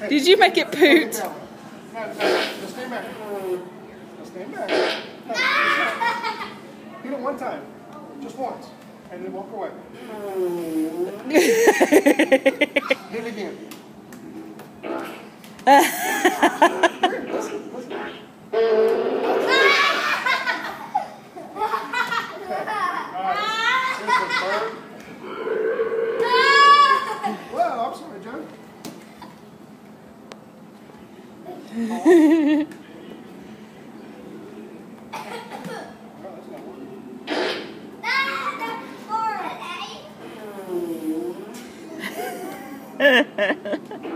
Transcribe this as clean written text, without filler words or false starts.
Did you make it poot? No, just stand back. Just stand back. No, hit it one time. Just once. And then walk away. Hit it again. Listen. Well, I'm sorry, Joe. That's not working.